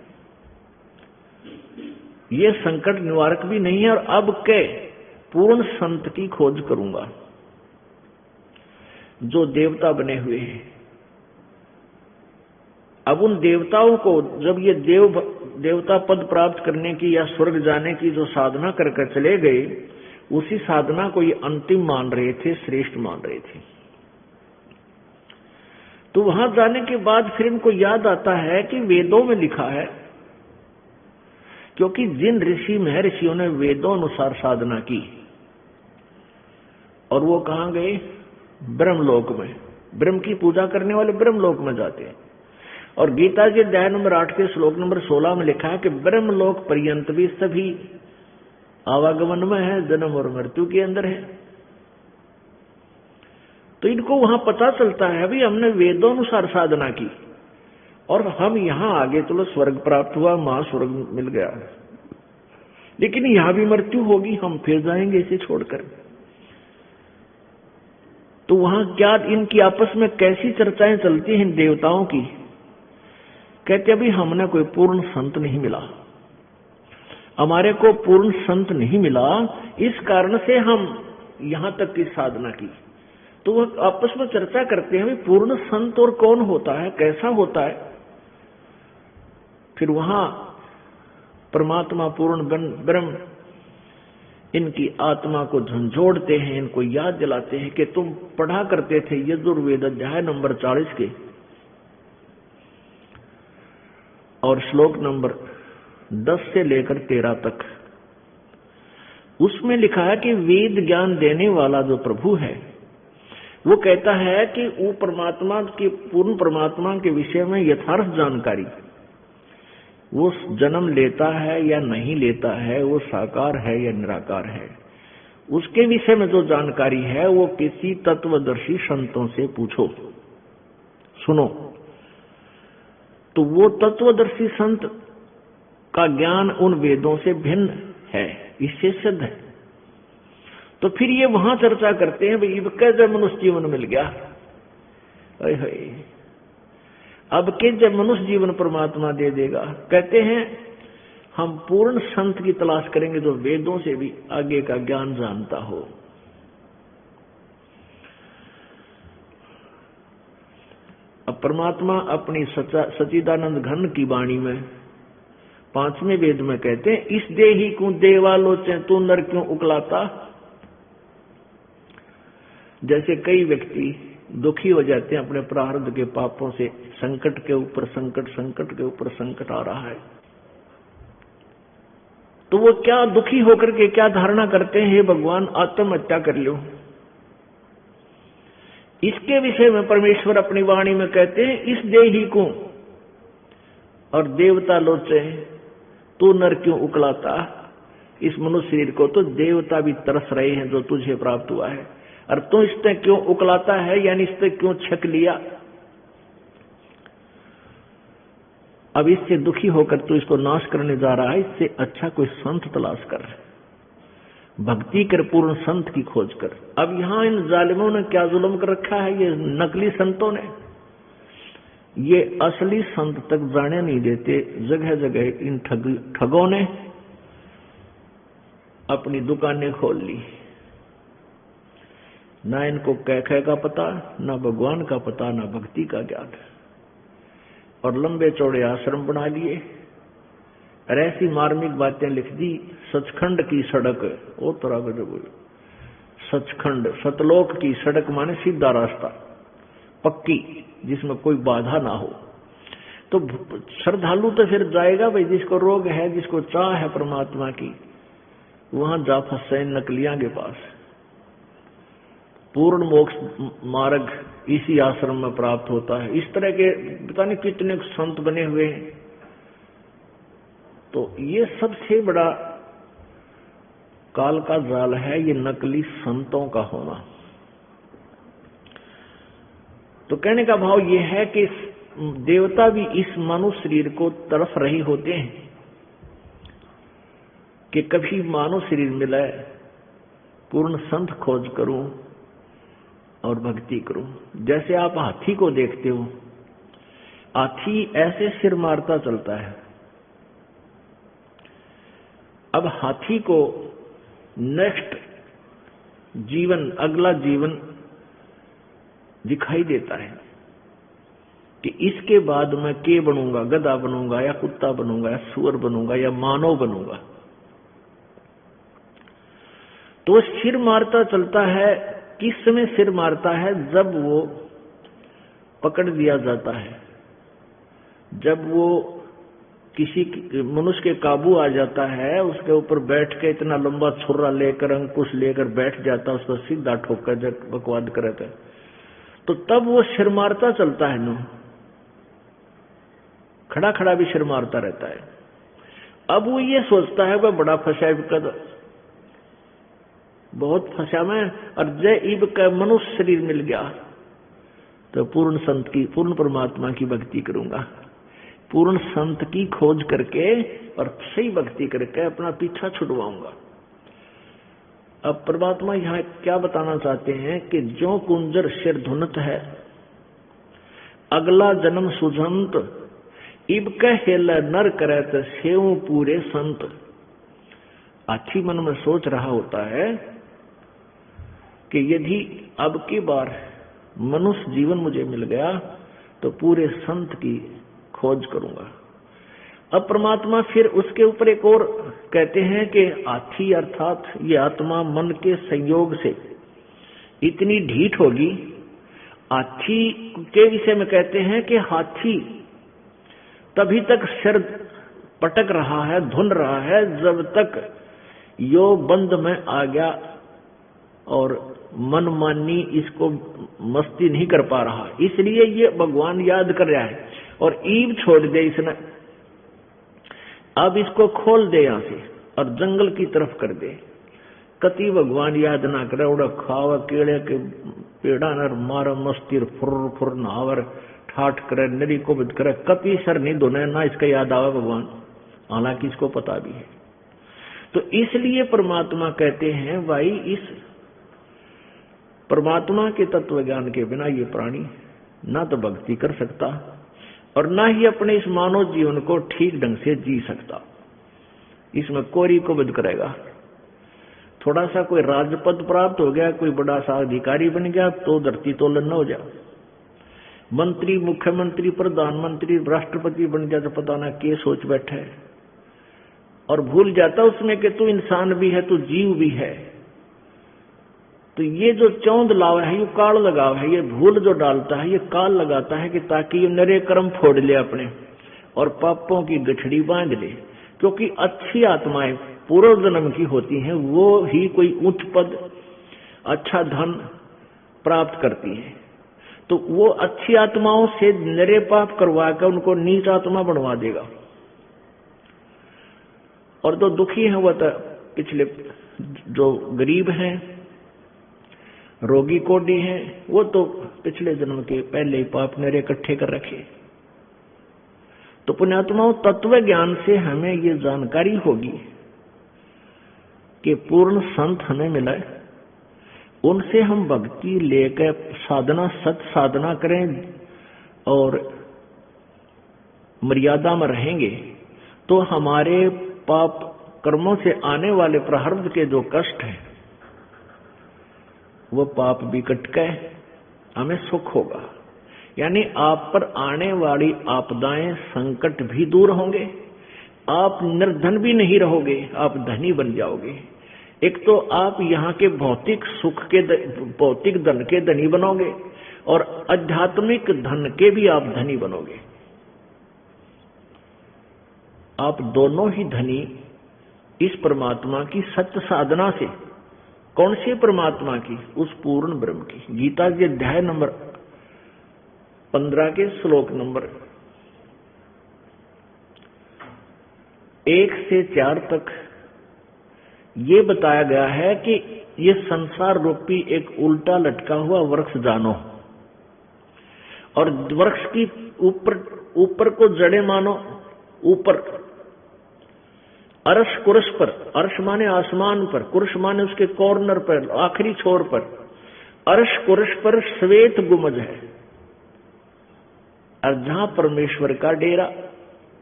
ये संकट निवारक भी नहीं है, और अब के पूर्ण संत की खोज करूंगा जो देवता बने हुए हैं। अब उन देवताओं को जब ये देवता पद प्राप्त करने की या स्वर्ग जाने की जो साधना करके चले गए, उसी साधना को ये अंतिम मान रहे थे, श्रेष्ठ मान रहे थे। तो वहां जाने के बाद फिर इनको याद आता है कि वेदों में लिखा है, क्योंकि जिन ऋषि महर्षियों ने वेदों अनुसार साधना की, और वो कहां गए, ब्रह्मलोक में, ब्रह्म की पूजा करने वाले ब्रह्मलोक में जाते हैं। और गीता के अध्याय नंबर 8 के श्लोक नंबर 16 में लिखा है कि ब्रह्मलोक पर्यंत भी सभी आवागमन में है, जन्म और मृत्यु के अंदर है। तो इनको वहां पता चलता है अभी हमने वेदों अनुसार साधना की, और हम यहां आगे चलो स्वर्ग प्राप्त हुआ, महास्वर्ग मिल गया, लेकिन यहां भी मृत्यु होगी, हम फिर जाएंगे इसे छोड़कर। तो वहां क्या इनकी आपस में कैसी चर्चाएं चलती हैं देवताओं की, कहते अभी हमने कोई पूर्ण संत नहीं मिला, हमारे को पूर्ण संत नहीं मिला, इस कारण से हम यहां तक की साधना की। तो वह आपस में चर्चा करते हैं पूर्ण संत और कौन होता है, कैसा होता है। फिर वहां परमात्मा पूर्ण ब्रह्म इनकी आत्मा को झंझोड़ते हैं, इनको याद दिलाते हैं कि तुम पढ़ा करते थे यजुर्वेद अध्याय नंबर 40 के और श्लोक नंबर 10 से लेकर 13 तक, उसमें लिखा है कि वेद ज्ञान देने वाला जो प्रभु है वो कहता है कि वो परमात्मा की, पूर्ण परमात्मा के विषय में यथार्थ जानकारी वो जन्म लेता है या नहीं लेता है, वो साकार है या निराकार है, उसके विषय में जो जानकारी है वो किसी तत्वदर्शी संतों से पूछो, सुनो। तो वो तत्वदर्शी संत का ज्ञान उन वेदों से भिन्न है, इससे सिद्ध है। तो फिर ये वहां चर्चा करते हैं, भाई कैसे मनुष्य जीवन मिल गया, अब के जब मनुष्य जीवन परमात्मा दे देगा। कहते हैं हम पूर्ण संत की तलाश करेंगे जो वेदों से भी आगे का ज्ञान जानता हो। अब परमात्मा अपनी सच्चिदानंद घन की वाणी में 5वें वेद में कहते हैं, इस देही को देवालोचे तू नर क्यों उकलाता। जैसे कई व्यक्ति दुखी हो जाते हैं अपने प्रारब्ध के पापों से, संकट के ऊपर संकट, संकट के ऊपर संकट आ रहा है, तो वो क्या दुखी होकर के क्या धारणा करते हैं, हे भगवान आत्महत्या कर लो। इसके विषय में परमेश्वर अपनी वाणी में कहते हैं, इस देही को और देवता लोचे तू नर क्यों उकलाता। इस मनुष्य शरीर को तो देवता भी तरस रहे हैं जो तुझे प्राप्त हुआ है, और तू इससे क्यों उकलाता है, यानी इससे क्यों छक लिया। अब इससे दुखी होकर तू इसको नाश करने जा रहा है, इससे अच्छा कोई संत तलाश कर, भक्ति कर, पूर्ण संत की खोज कर। अब यहां इन जालिमों ने क्या जुल्म कर रखा है, ये नकली संतों ने, ये असली संत तक जाने नहीं देते। जगह जगह इन ठगों ने अपनी दुकानें खोल ली, ना इनको कह का पता, ना भगवान का पता, ना भक्ति का ज्ञान, और लंबे चौड़े आश्रम बना लिए और ऐसी मार्मिक बातें लिख दी। सचखंड की सड़क, वो तरह का जो सचखंड, सतलोक की सड़क माने सीधा रास्ता, पक्की, जिसमें कोई बाधा ना हो। तो श्रद्धालु तो फिर जाएगा भाई, जिसको रोग है, जिसको चाह है परमात्मा की, वहां जा फंसे नकलियां के पास। पूर्ण मोक्ष मार्ग इसी आश्रम में प्राप्त होता है। इस तरह के पता नहीं कितने संत बने हुए हैं। तो ये सबसे बड़ा काल का जाल है, ये नकली संतों का होना। तो कहने का भाव ये है कि देवता भी इस मानव शरीर को तरफ रहे होते हैं कि कभी मानव शरीर मिले, पूर्ण संत खोज करूं और भक्ति करूं। जैसे आप हाथी को देखते हो, हाथी ऐसे सिर मारता चलता है। अब हाथी को नेक्स्ट जीवन, अगला जीवन दिखाई देता है कि इसके बाद मैं के बनूंगा, गधा बनूंगा या कुत्ता बनूंगा या सुअर बनूंगा या मानव बनूंगा। तो सिर मारता चलता है। किस समय सिर मारता है? जब वो पकड़ दिया जाता है, जब वो किसी मनुष्य के काबू आ जाता है, उसके ऊपर बैठ के इतना लंबा छुरा लेकर, अंकुश लेकर बैठ जाता है, उसको सीधा ठोकर जब बकवाद करता है, तो तब वो सिर मारता चलता है। नो खड़ा खड़ा भी सिर मारता रहता है। अब वो ये सोचता है वह बड़ा फंसा, बहुत फंसा मैं, और जय ईब का मनुष्य शरीर मिल गया तो पूर्ण संत की, पूर्ण परमात्मा की भक्ति करूंगा। पूर्ण संत की खोज करके और सही भक्ति करके अपना पीछा छुड़वाऊंगा। अब परमात्मा यहाँ क्या बताना चाहते हैं कि जो कुंजर सिर धुनत है, अगला जन्म सुजंत, इब कहेल नर करत सेव पूरे संत। अच्छी मन में सोच रहा होता है कि यदि अब की बार मनुष्य जीवन मुझे मिल गया तो पूरे संत की खोज करूंगा। अब परमात्मा फिर उसके ऊपर एक और कहते हैं कि हाथी अर्थात ये आत्मा मन के संयोग से इतनी ढीठ होगी। हाथी के विषय में कहते हैं कि हाथी तभी तक सिर पटक रहा है, धुन रहा है, जब तक यो बंद में आ गया और मनमानी इसको मस्ती नहीं कर पा रहा। इसलिए ये भगवान याद कर रहा है और ईब छोड़ दे इसने अब इसको खोल दे यहां से और जंगल की तरफ कर दे। कति भगवान याद ना करे, उड़ा खावा केड़े के पेड़ा नर मार मस्तिर फुर फुर नावर ठाठ करे नदी को बद करे, कति सर नहीं धोने ना इसका याद आवा भगवान, हालांकि इसको पता भी है। तो इसलिए परमात्मा कहते हैं भाई इस परमात्मा के तत्व ज्ञान के बिना ये प्राणी ना तो भक्ति कर सकता और ना ही अपने इस मानव जीवन को ठीक ढंग से जी सकता। इसमें कोरी को बद करेगा। थोड़ा सा कोई राजपद प्राप्त हो गया, कोई बड़ा सा अधिकारी बन गया तो धरती तोलन न हो जा। मंत्री, मुख्यमंत्री, प्रधानमंत्री, राष्ट्रपति बन जाता पता ना के सोच बैठे और भूल जाता उसमें कि तू इंसान भी है, तू जीव भी है। तो ये जो चौंध लाव है, ये काल लगाव है, ये भूल जो डालता है ये काल लगाता है कि ताकि ये नरे कर्म फोड़ ले अपने और पापों की गठड़ी बांध ले। क्योंकि अच्छी आत्माएं पूर्व जन्म की होती हैं, वो ही कोई उच्च पद, अच्छा धन प्राप्त करती है। तो वो अच्छी आत्माओं से नरे पाप करवा कर उनको नीच आत्मा बनवा देगा। और जो दुखी हैं वह तो पिछले, जो गरीब हैं, रोगी कोडी हैं, वो तो पिछले जन्म के पहले ही पाप नरे इकट्ठे कर रखे। तो पुण्यात्माओं, तत्व ज्ञान से हमें ये जानकारी होगी कि पूर्ण संत हमें मिला, उनसे हम भक्ति लेकर साधना, सत साधना करें और मर्यादा में रहेंगे तो हमारे पाप कर्मों से आने वाले प्रारब्ध के जो कष्ट हैं वो पाप भी कट गए, हमें सुख होगा। यानी आप पर आने वाली आपदाएं, संकट भी दूर होंगे, आप निर्धन भी नहीं रहोगे, आप धनी बन जाओगे। एक तो आप यहाँ के भौतिक सुख के, भौतिक धन के धनी बनोगे और आध्यात्मिक धन के भी आप धनी बनोगे। आप दोनों ही धनी इस परमात्मा की सत्य साधना से। कौन से परमात्मा की? उस पूर्ण ब्रह्म की। गीता के अध्याय नंबर 15 के श्लोक नंबर 1 से 4 तक ये बताया गया है कि ये संसार रूपी एक उल्टा लटका हुआ वृक्ष जानो और वृक्ष की ऊपर को जड़े मानो। ऊपर अर्श कुर्श पर, अर्श माने आसमान पर, कुर्श माने उसके कॉर्नर पर, आखिरी छोर पर, अर्श कुर्श पर श्वेत गुमज है। और जहां परमेश्वर का डेरा,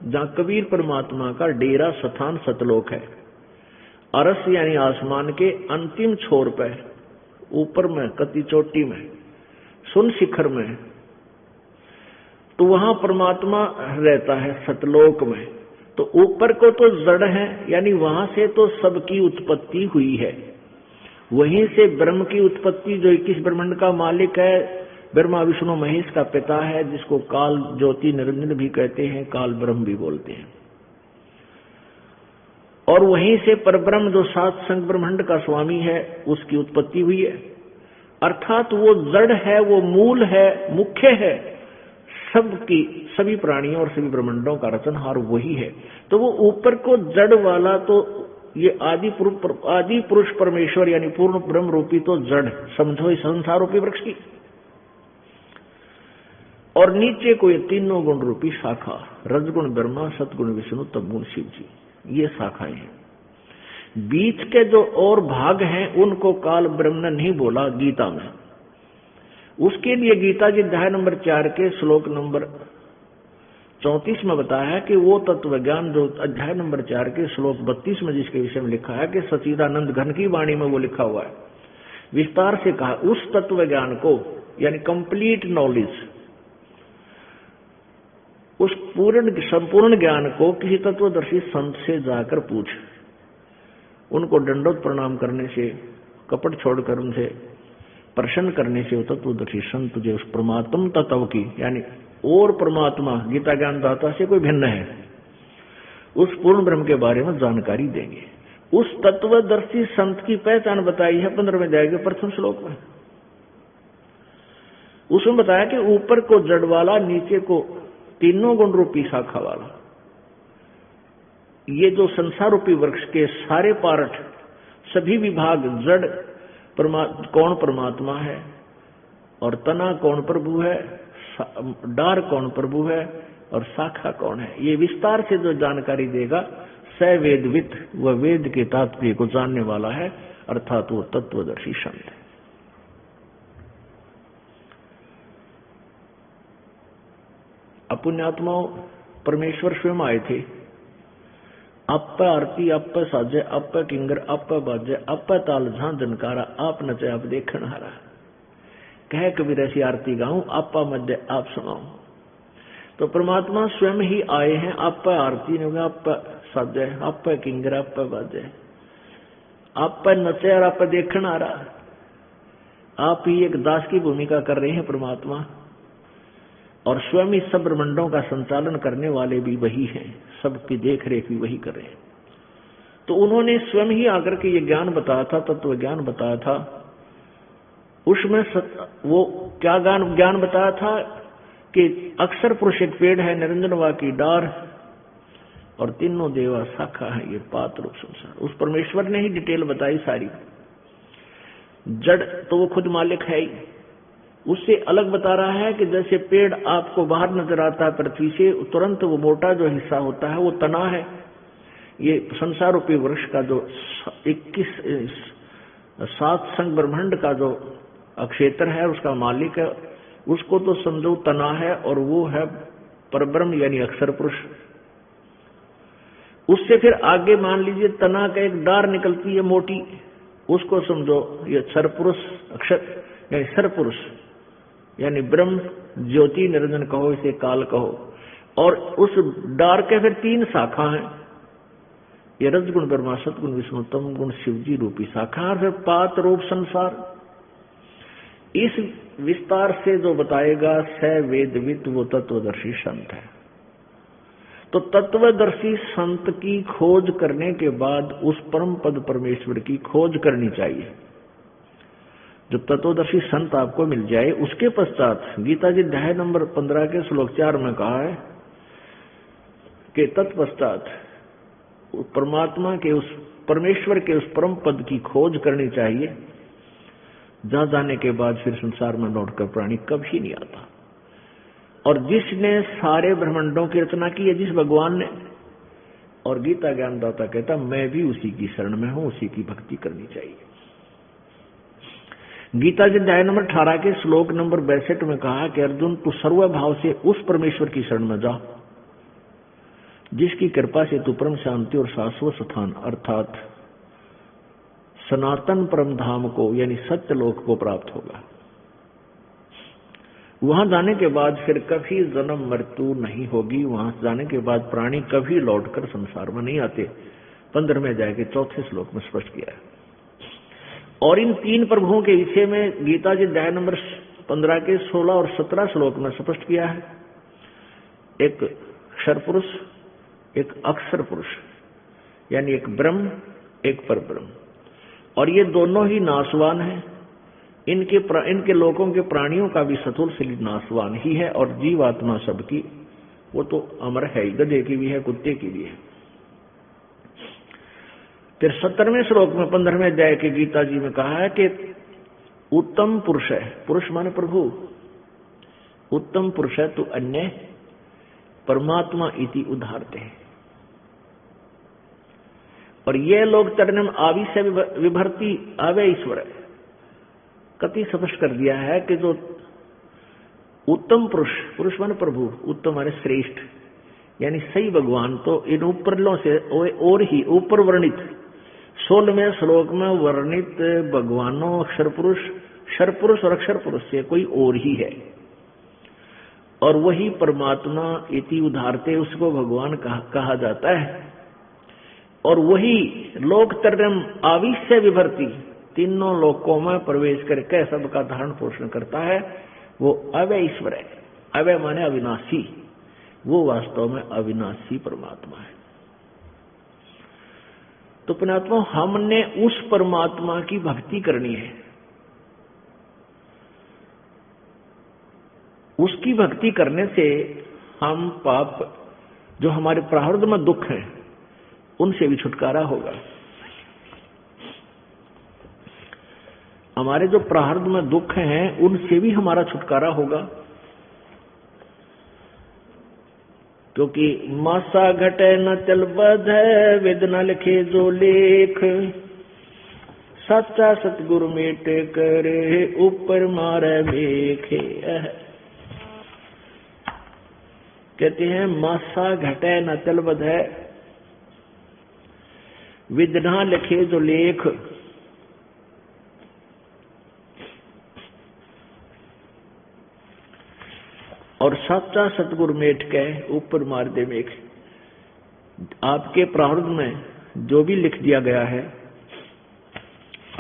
जहां कबीर परमात्मा का डेरा स्थान सतलोक है। अरस यानी आसमान के अंतिम छोर पर, ऊपर में, कति चोटी में, सुन शिखर में, तो वहां परमात्मा रहता है सतलोक में। तो ऊपर को तो जड़ है, यानी वहां से तो सबकी उत्पत्ति हुई है। वहीं से ब्रह्म की उत्पत्ति, जो 21 ब्रह्मांड का मालिक है, ब्रह्मा विष्णु महेश का पिता है, जिसको काल ज्योति निरंजन भी कहते हैं, काल ब्रह्म भी बोलते हैं। और वहीं से परब्रह्म जो 7 संग ब्रह्मांड का स्वामी है, उसकी उत्पत्ति हुई है। अर्थात वो जड़ है, वो मूल है, मुख्य है, सबकी, सभी प्राणियों और सभी ब्रह्मांडों का रचनहार वही है। तो वो ऊपर को जड़ वाला, तो ये आदि पुरुष परमेश्वर यानी पूर्ण ब्रह्म रूपी तो जड़ समझो इस संसार रूपी वृक्ष की। और नीचे को ये तीनों गुण रूपी शाखा, रजगुण ब्रह्मा, सतगुण विष्णु, तमगुण शिव जी, ये शाखाएं हैं। बीच के जो और भाग हैं उनको काल ब्रह्म ने नहीं बोला गीता में। उसके लिए गीता जी अध्याय नंबर 4 के श्लोक नंबर 34 में बताया है कि वो तत्व ज्ञान जो अध्याय नंबर 4 के श्लोक 32 में जिसके विषय में लिखा है कि सच्चिदानंद घन की वाणी में वो लिखा हुआ है, विस्तार से कहा, उस तत्व ज्ञान को यानी कंप्लीट नॉलेज, उस संपूर्ण ज्ञान को किसी तत्वदर्शी संत से जाकर पूछ। उनको दंडोत प्रणाम करने से, कपट छोड़कर उनसे प्रसन्न करने से वो तत्वदर्शी संत तुझे उस परमात्म तत्व की, यानी और परमात्मा गीता ज्ञान दाता से कोई भिन्न है, उस पूर्ण ब्रह्म के बारे में जानकारी देंगे। उस तत्वदर्शी संत की पहचान बताई है 15वें अध्याय के प्रथम श्लोक में। उसमें बताया कि ऊपर को जड़ वाला, नीचे को तीनों गुण रूपी शाखा वाला, ये जो संसार रूपी वृक्ष के सारे पार्ट, सभी विभाग, जड़ कौन परमात्मा है, और तना कौन प्रभु है, डार कौन प्रभु है, और शाखा कौन है, ये विस्तार से जो जानकारी देगा स वेदवित, वह वेद के तात्पर्य को जानने वाला है, अर्थात वो तत्वदर्शी संत है। अपुण्यात्माओं, परमेश्वर स्वयं आए थे। आप आरती, आप साजे, आप किंगर, आप बाजे, आप ताल झां जनकारा, आप नचे आप देखन हारा। कह कबीर ऐसी आरती गाऊं, आपा मध्य आप सुनाऊं। तो परमात्मा स्वयं ही आए हैं। आप आरती ने, आप साजे, आप किंगर, आप बाजे, आप नचे और आप देखन हारा। आप ही एक दास की भूमिका कर रहे हैं परमात्मा, और स्वयं ही सब ब्रह्मांडों का संचालन करने वाले भी वही हैं, सबकी देख रेख भी वही कर रहे हैं। तो उन्होंने स्वयं ही आकर के ये ज्ञान बताया था, तत्व ज्ञान बताया था। उसमें वो क्या ज्ञान बताया था कि अक्षर पुरुष एक पेड़ है, निरंजनवा की डार, और तीनों देवा शाखा है, ये पात रूप संसार। उस परमेश्वर ने ही डिटेल बताई सारी। जड़ तो वो खुद मालिक है ही, उससे अलग बता रहा है कि जैसे पेड़ आपको बाहर नजर आता है पृथ्वी से, तुरंत वो मोटा जो हिस्सा होता है वो तना है। ये संसार रूपी वृक्ष का जो 7 संग ब्रह्मांड का जो क्षेत्र है, उसका मालिक है, उसको तो समझो तना है, और वो है परब्रह्म यानी अक्षर पुरुष। उससे फिर आगे मान लीजिए तना का एक डार निकलती है मोटी, उसको समझो ये क्षर पुरुष, अक्षर यानी क्षर पुरुष यानी ब्रह्म, ज्योति, निरंजन कहो, इसे काल कहो। और उस डार के फिर 3 शाखा हैं, ये रजगुण ब्रह्मा, सतगुण विष्णु, तम गुण शिवजी रूपी शाखा, और फिर पात रूप संसार। इस विस्तार से जो बताएगा स वेदवित, वो तत्वदर्शी संत है। तो तत्वदर्शी संत की खोज करने के बाद उस परम पद परमेश्वर की खोज करनी चाहिए। जब तत्वदर्शी संत आपको मिल जाए, उसके पश्चात गीता जी अध्याय नंबर 15 के श्लोक 4 में कहा है कि तत्पश्चात परमात्मा के, उस परमेश्वर के उस परम पद की खोज करनी चाहिए, जहां जाने के बाद फिर संसार में लौटकर प्राणी कभी नहीं आता। और जिसने सारे ब्रह्मांडों की रचना की है, जिस भगवान ने, और गीता ज्ञानदाता कहता मैं भी उसी की शरण में हूं, उसी की भक्ति करनी चाहिए। गीता जी अध्याय नंबर 18 के श्लोक नंबर 62 में कहा कि अर्जुन, तू सर्वभाव से उस परमेश्वर की शरण में जा जिसकी कृपा से तू परम शांति और शाश्वत स्थान अर्थात सनातन परम धाम को यानी सत्य लोक को प्राप्त होगा। वहां जाने के बाद फिर कभी जन्म मृत्यु नहीं होगी। वहां जाने के बाद प्राणी कभी लौटकर संसार में नहीं आते। 15 में जाके 4थे श्लोक में स्पष्ट किया है। और इन 3 प्रभुओं के विषय में गीता जी अध्याय नंबर 15 के 16 और 17 श्लोक में स्पष्ट किया है। एक क्षर पुरुष, एक अक्षर पुरुष, यानी एक ब्रह्म, एक परब्रह्म, और ये दोनों ही नाशवान हैं। इनके लोगों के प्राणियों का भी सतुल शरीर नाशवान ही है, और जीवात्मा सबकी वो तो अमर है ही, गधे की भी है, कुत्ते की भी है। फिर 17वें श्लोक में 15वें अध्याय के गीता जी में कहा है कि उत्तम पुरुष है, पुरुष माने प्रभु, उत्तम पुरुष है तो अन्य परमात्मा इति उदाहरते हैं। और ये लोग चरणम आदि से विभर्ती आवे ईश्वर है, कति स्पष्ट कर दिया है कि जो उत्तम पुरुष, पुरुष माने प्रभु, उत्तम माने श्रेष्ठ यानी सही भगवान, तो इन ऊपरलों से और ही ऊपर वर्णित 16वें श्लोक में वर्णित भगवानों अक्षर पुरुष, क्षर पुरुष और अक्षर पुरुष से कोई और ही है, और वही परमात्मा इति उदाहरते, उसको भगवान कहा जाता है। और वही लोकतरम आविश्य विभर्ती, तीनों लोकों में प्रवेश करके सबका धारण पोषण करता है, वो अव्यय ईश्वर है। अव्यय माने अविनाशी, वो वास्तव में अविनाशी परमात्मा है। तो पुण्यात्मा, हमने उस परमात्मा की भक्ति करनी है। उसकी भक्ति करने से हम पाप, जो हमारे प्रारब्ध में दुख है, उनसे भी छुटकारा होगा। हमारे जो प्रारब्ध में दुख हैं उनसे भी हमारा छुटकारा होगा, क्योंकि मासा घटे न चल बधै, वेद न लिखे जो लेख, सच्चा सतगुरु मेट करे, ऊपर मारे मेखे। कहते हैं मासा घटे न चल बधै, वेद न लिखे जो लेख, और सच्चा सतगुरु मेट के ऊपर मार दे मेघ। आपके प्रारब्ध में जो भी लिख दिया गया है,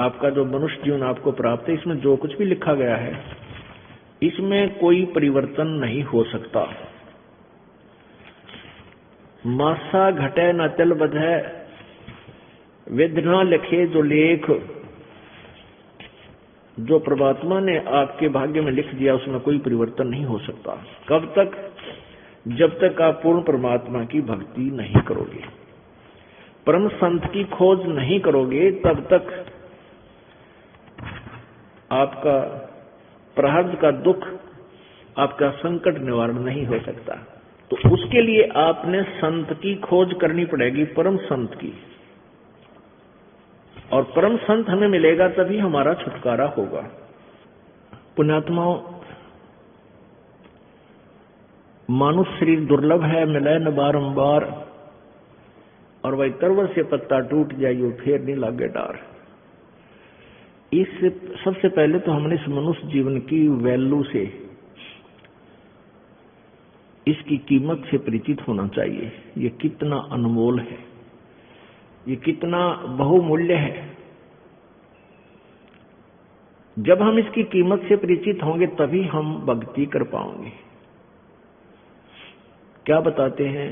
आपका जो मनुष्य जीवन आपको प्राप्त है, इसमें जो कुछ भी लिखा गया है इसमें कोई परिवर्तन नहीं हो सकता। मासा घटे न चल बधै, वेद न लिखे जो लेख, जो परमात्मा ने आपके भाग्य में लिख दिया उसमें कोई परिवर्तन नहीं हो सकता। कब तक? जब तक आप पूर्ण परमात्मा की भक्ति नहीं करोगे, परम संत की खोज नहीं करोगे, तब तक आपका प्रारब्ध का दुख, आपका संकट निवारण नहीं हो सकता। तो उसके लिए आपने संत की खोज करनी पड़ेगी, परम संत की, और परम संत हमें मिलेगा तभी हमारा छुटकारा होगा। पुण्यात्माओं, मानुष शरीर दुर्लभ है, मिले न बारंबार, और वही तरवर से पत्ता टूट जाइयो फिर नहीं लागे डार। इससे सबसे पहले तो हमने इस मनुष्य जीवन की वैल्यू से, इसकी कीमत से परिचित होना चाहिए। ये कितना अनमोल है, ये कितना बहुमूल्य है। जब हम इसकी कीमत से परिचित होंगे तभी हम भक्ति कर पाएंगे। क्या बताते हैं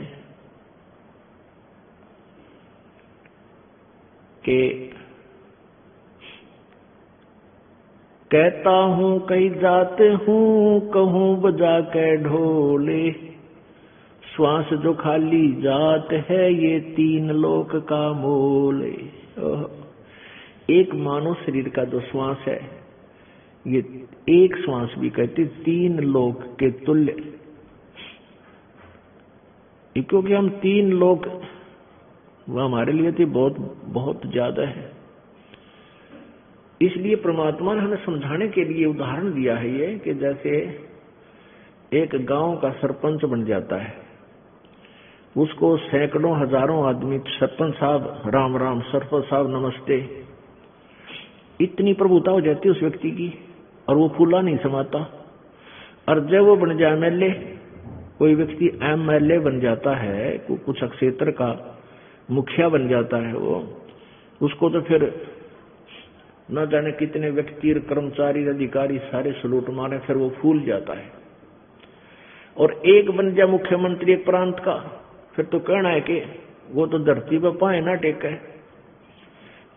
कि कहता हूं कहीं जाते हूं, कहूं बजा के ढोले, श्वास जो खाली जात है ये तीन लोक का मोल। एक मानव शरीर का जो श्वास है, ये एक श्वास भी कहते तीन लोक के तुल्य, क्योंकि हम तीन लोक वो हमारे लिए तो बहुत बहुत ज्यादा है। इसलिए परमात्मा ने हमें समझाने के लिए उदाहरण दिया है ये, कि जैसे एक गांव का सरपंच बन जाता है, उसको सैकड़ों हजारों आदमी सरपंच साहब राम राम, सरपंच साहब नमस्ते, इतनी प्रभुता हो जाती है उस व्यक्ति की, और वो फूला नहीं समाता। और जब वो बन जाए एमएलए, कोई व्यक्ति एमएलए बन जाता है, कुछ क्षेत्र का मुखिया बन जाता है वो, उसको तो फिर न जाने कितने व्यक्ति, कर्मचारी, अधिकारी सारे सलूट मारे, फिर वो फूल जाता है। और एक बन जाए मुख्यमंत्री एक प्रांत का, फिर तो कहना है कि वो तो धरती पर पाए ना टेके।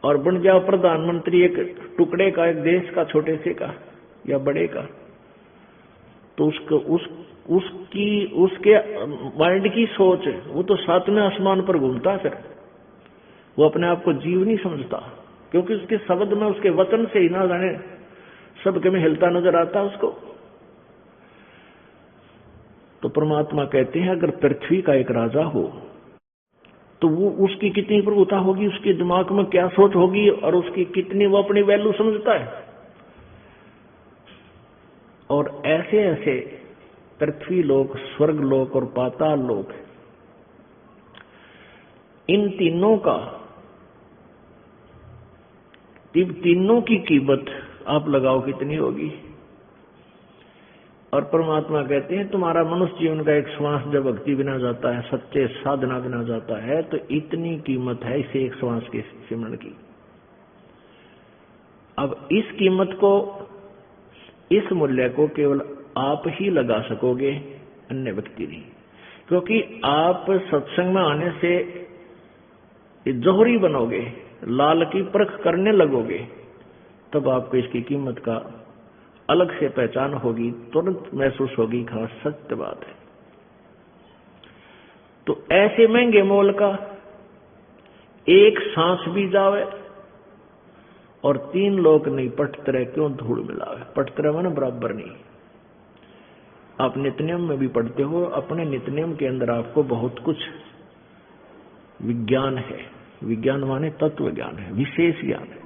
और बन जाओ प्रधानमंत्री एक टुकड़े का, एक देश का, छोटे से का या बड़े का, तो उसके माइंड की सोच, वो तो सातवें आसमान पर घूमता है। फिर वो अपने आप को जीव नहीं समझता, क्योंकि उसके शब्द में, उसके वचन से ही ना जाने सबके में हिलता नजर आता है उसको। तो परमात्मा कहते हैं अगर पृथ्वी का एक राजा हो तो वो उसकी कितनी प्रभुता होगी, उसके दिमाग में क्या सोच होगी, और उसकी कितनी वो अपनी वैल्यू समझता है। और ऐसे ऐसे पृथ्वी लोक, स्वर्ग लोक और पाताल लोक, इन तीनों का, तीनों की कीमत आप लगाओ कितनी होगी। और परमात्मा कहते हैं तुम्हारा मनुष्य जीवन का एक श्वास जब भक्ति बिना जाता है, सच्चे साधना बिना जाता है, तो इतनी कीमत है इसे एक श्वास के सिमरण की। अब इस कीमत को, इस मूल्य को केवल आप ही लगा सकोगे, अन्य व्यक्ति नहीं। क्योंकि आप सत्संग में आने से जौहरी बनोगे, लाल की परख करने लगोगे, तब आपको इसकी कीमत का अलग से पहचान होगी, तुरंत महसूस होगी, खास सत्य बात है। तो ऐसे महंगे मोल का एक सांस भी जावे और 3 लोक नहीं पटतरे क्यों धूल मिलावे। पटतरे माने बराबर नहीं। आप नित्यनियम में भी पढ़ते हो, अपने नित्यनियम के अंदर आपको बहुत कुछ विज्ञान है। विज्ञान माने तत्व ज्ञान है, विशेष ज्ञान है।